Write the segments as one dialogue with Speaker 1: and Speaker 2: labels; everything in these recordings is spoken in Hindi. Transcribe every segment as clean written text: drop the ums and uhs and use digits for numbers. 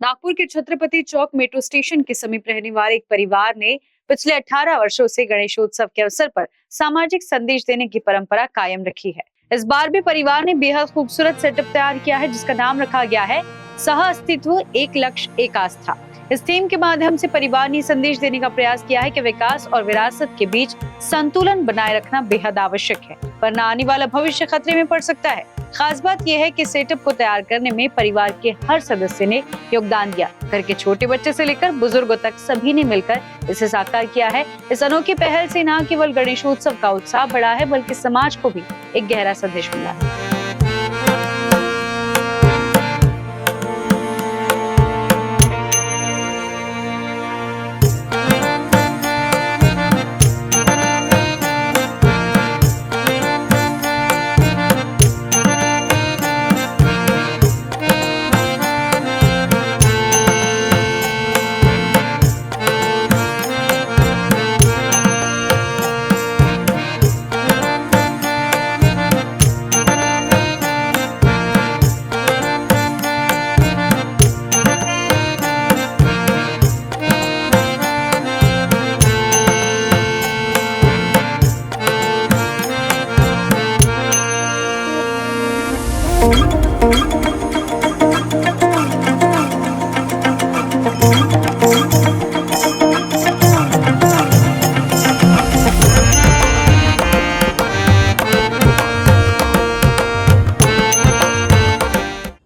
Speaker 1: नागपुर के छत्रपति चौक मेट्रो स्टेशन के समीप रहने वाले एक परिवार ने पिछले 18 वर्षों से गणेशोत्सव के अवसर पर सामाजिक संदेश देने की परंपरा कायम रखी है। इस बार भी परिवार ने बेहद खूबसूरत सेटअप तैयार किया है, जिसका नाम रखा गया है सह अस्तित्व, एक लक्ष्य, एक आस्था। इस थीम के माध्यम से परिवार ने संदेश देने का प्रयास किया है कि विकास और विरासत के बीच संतुलन बनाए रखना बेहद आवश्यक है, वरना आने वाला भविष्य खतरे में पड़ सकता है। खास बात यह है कि सेटअप को तैयार करने में परिवार के हर सदस्य ने योगदान दिया। घर के छोटे बच्चे से लेकर बुजुर्गों तक सभी ने मिलकर इसे साकार किया है। इस अनोखी पहल से न केवल गणेशोत्सव का उत्साह बढ़ा है, बल्कि समाज को भी एक गहरा संदेश मिला है।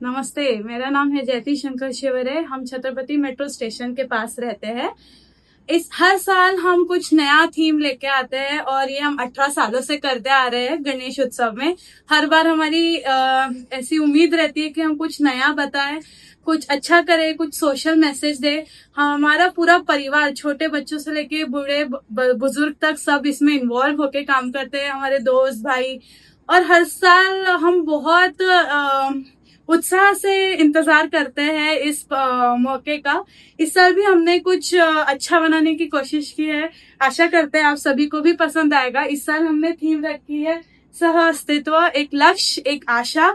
Speaker 2: नमस्ते, मेरा नाम है जयती शंकर शिवरे। हम छत्रपति मेट्रो स्टेशन के पास रहते हैं। इस हर साल हम कुछ नया थीम लेके आते हैं और ये हम 18 सालों से करते आ रहे हैं। गणेश उत्सव में हर बार हमारी ऐसी उम्मीद रहती है कि हम कुछ नया बताएं, कुछ अच्छा करें, कुछ सोशल मैसेज दे। हमारा पूरा परिवार, छोटे बच्चों से लेके बूढ़े बुजुर्ग तक, सब इसमें इन्वॉल्व होके काम करते हैं। हमारे दोस्त भाई, और हर साल हम बहुत उत्साह से इंतजार करते हैं इस मौके का। इस साल भी हमने कुछ अच्छा बनाने की कोशिश की है। आशा करते हैं आप सभी को भी पसंद आएगा। इस साल हमने थीम रखी है सह अस्तित्व, एक लक्ष्य, एक आशा।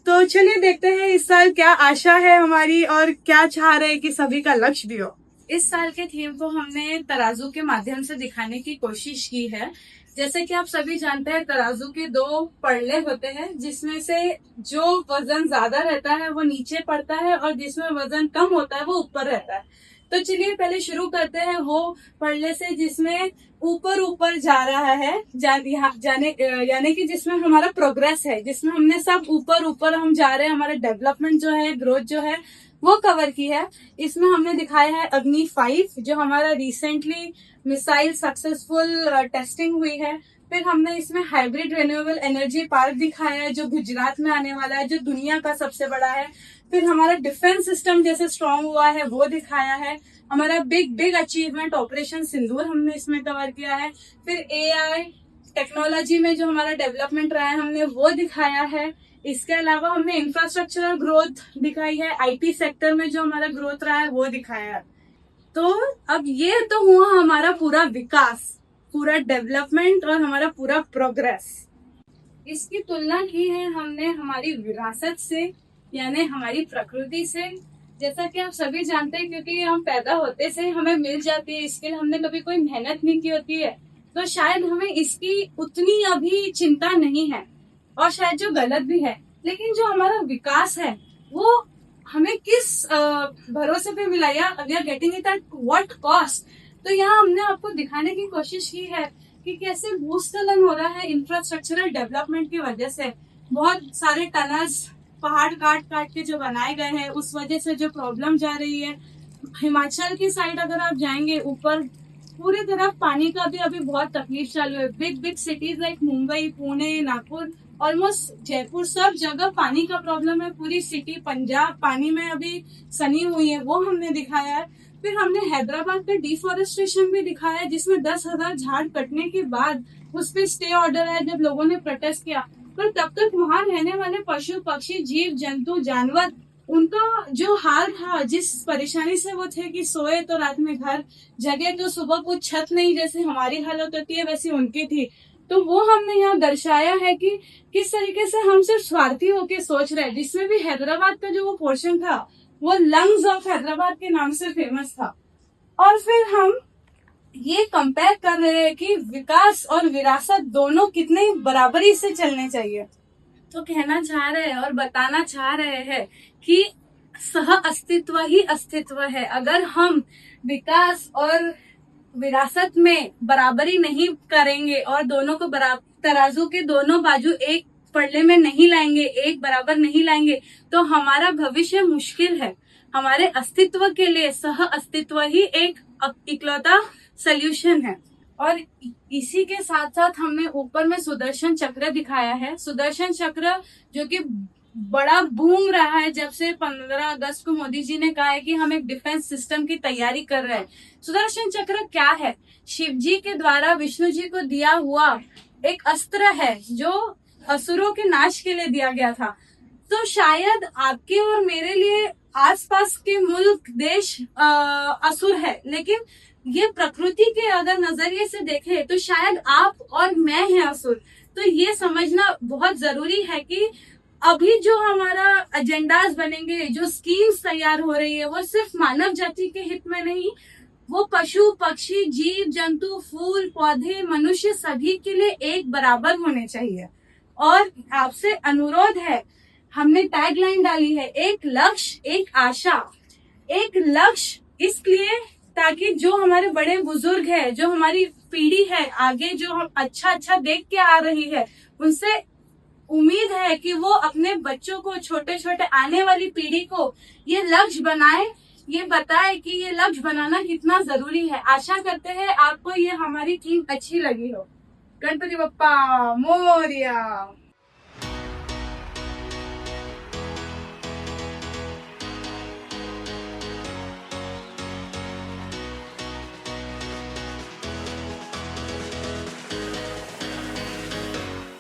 Speaker 2: तो चलिए देखते हैं इस साल क्या आशा है हमारी और क्या चाह रहे हैं कि सभी का लक्ष्य भी हो। इस साल के थीम को हमने तराजू के माध्यम से दिखाने की कोशिश की है। जैसे कि आप सभी जानते हैं, तराजू के 2 पड़ले होते हैं, जिसमें से जो वजन ज्यादा रहता है वो नीचे पड़ता है और जिसमें वजन कम होता है वो ऊपर रहता है। तो चलिए पहले शुरू करते हैं वो पड़ले से जिसमें ऊपर ऊपर जा रहा है, यानी कि जिसमें हमारा प्रोग्रेस है, जिसमें हमने सब ऊपर ऊपर हम जा रहे हैं। हमारा डेवलपमेंट जो है, ग्रोथ जो है, वो कवर की है। इसमें हमने दिखाया है अग्नि 5, जो हमारा रिसेंटली मिसाइल सक्सेसफुल टेस्टिंग हुई है। फिर हमने इसमें हाइब्रिड रिन्यूएबल एनर्जी पार्क दिखाया है, जो गुजरात में आने वाला है, जो दुनिया का सबसे बड़ा है। फिर हमारा डिफेंस सिस्टम जैसे स्ट्रॉन्ग हुआ है वो दिखाया है। हमारा बिग अचीवमेंट ऑपरेशन सिंदूर हमने इसमें कवर किया है। फिर AI टेक्नोलॉजी में जो हमारा डेवलपमेंट रहा है हमने वो दिखाया है। इसके अलावा हमने इंफ्रास्ट्रक्चरल ग्रोथ दिखाई है। IT सेक्टर में जो हमारा ग्रोथ रहा है वो दिखाया है। तो अब ये तो हुआ हमारा पूरा विकास, पूरा डेवलपमेंट और हमारा पूरा प्रोग्रेस। इसकी तुलना की है हमने हमारी विरासत से, यानी हमारी प्रकृति से। जैसा कि आप सभी जानते हैं, क्योंकि हम पैदा होते से हमें मिल जाती है, इसके लिए हमने कभी कोई मेहनत नहीं की होती है, तो शायद हमें इसकी उतनी अभी चिंता नहीं है, और शायद जो गलत भी है। लेकिन जो हमारा विकास है वो हमें किस भरोसे पे मिला, या we are getting it at what cost. तो यहाँ हमने आपको दिखाने की कोशिश की है कि कैसे भूस्खलन हो रहा है इंफ्रास्ट्रक्चरल डेवलपमेंट की वजह से। बहुत सारे टनल्स पहाड़ काट काट के जो बनाए गए हैं, उस वजह से जो प्रॉब्लम जा रही है। हिमाचल की साइड अगर आप जाएंगे ऊपर, पूरी तरफ पानी का भी अभी बहुत तकलीफ चालू है। Big cities like Mumbai, Pune, Nagpur, almost Jaipur, सब जगह पानी का प्रॉब्लम है। पूरी सिटी पंजाब पानी में अभी सनी हुई है, वो हमने दिखाया है। फिर हमने हैदराबाद का डिफॉरेस्टेशन भी दिखाया है, जिसमें 10,000 झाड़ कटने के बाद उस पर स्टे ऑर्डर है, जब लोगों ने प्रोटेस्ट किया। पर तब तक वहां रहने वाले पशु पक्षी, जीव जंतु, जानवर, उनका जो हाल था, जिस परेशानी से वो थे कि सोए तो रात में घर, जगे तो सुबह कुछ छत नहीं, जैसे हमारी हालत होती है वैसी उनकी थी। तो वो हमने यहाँ दर्शाया है कि किस तरीके से हम सिर्फ स्वार्थी होके सोच रहे हैं। जिसमें भी हैदराबाद का जो वो पोर्शन था, वो लंग्स ऑफ हैदराबाद के नाम से फेमस था। और फिर हम ये कंपेयर कर रहे हैं कि विकास और विरासत दोनों कितने बराबरी से चलने चाहिए। तो कहना चाह रहे हैं और बताना चाह रहे हैं कि सह अस्तित्व ही अस्तित्व है। अगर हम विकास और विरासत में बराबरी नहीं करेंगे और दोनों को तराजू के दोनों बाजू एक पल्ले में नहीं लाएंगे, एक बराबर नहीं लाएंगे, तो हमारा भविष्य मुश्किल है। हमारे अस्तित्व के लिए सह अस्तित्व ही एक इकलौता सल्यूशन है। और इसी के साथ साथ हमने ऊपर में सुदर्शन चक्र दिखाया है। सुदर्शन चक्र जो कि बड़ा बूम रहा है जब से 15 अगस्त को मोदी जी ने कहा है कि हम एक डिफेंस सिस्टम की तैयारी कर रहे हैं। सुदर्शन चक्र क्या है? शिव जी के द्वारा विष्णु जी को दिया हुआ एक अस्त्र है जो असुरों के नाश के लिए दिया गया था। तो शायद आपके और मेरे लिए आसपास के मुल्क देश असुर है, लेकिन ये प्रकृति के अगर नजरिए से देखें तो शायद आप और मैं हैं असुर। तो ये समझना बहुत जरूरी है कि अभी जो हमारा एजेंडाज बनेंगे, जो स्कीम्स तैयार हो रही है, वो सिर्फ मानव जाति के हित में नहीं, वो पशु पक्षी जीव जंतु फूल पौधे मनुष्य सभी के लिए एक बराबर होने चाहिए। और आपसे अनुरोध है, हमने टैगलाइन डाली है, एक लक्ष्य एक आशा। एक लक्ष्य इसलिए ताकि जो हमारे बड़े बुजुर्ग है, जो हमारी पीढ़ी है आगे, जो हम अच्छा देख के आ रही है, उनसे उम्मीद है कि वो अपने बच्चों को, छोटे छोटे आने वाली पीढ़ी को ये लक्ष्य बनाए, ये बताए कि ये लक्ष्य बनाना कितना जरूरी है। आशा करते हैं आपको ये हमारी टीम अच्छी लगी हो। गणपति बप्पा मोरिया।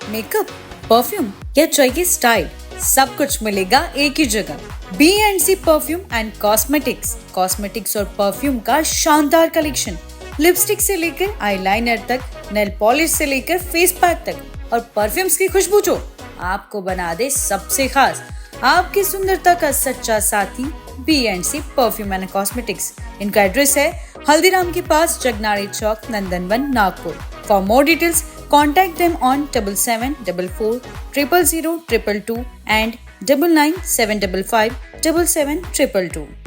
Speaker 1: मेकअप, परफ्यूम या चाहिए स्टाइल, सब कुछ मिलेगा एक ही जगह। B&C perfume and cosmetics. Cosmetics और परफ्यूम का शानदार कलेक्शन, लिपस्टिक से लेकर आईलाइनर तक, नेल पॉलिश से लेकर फेस पैक तक, और परफ्यूम्स की खुशबू जो आपको बना दे सबसे खास। आपकी सुंदरता का सच्चा साथी B&C परफ्यूम एंड कॉस्मेटिक्स। इनका एड्रेस है हल्दीराम के पास, Jagnade Chowk, Nandanvan, Nagpur. For more details contact them on 7744 000 222 and 99 755 77 222.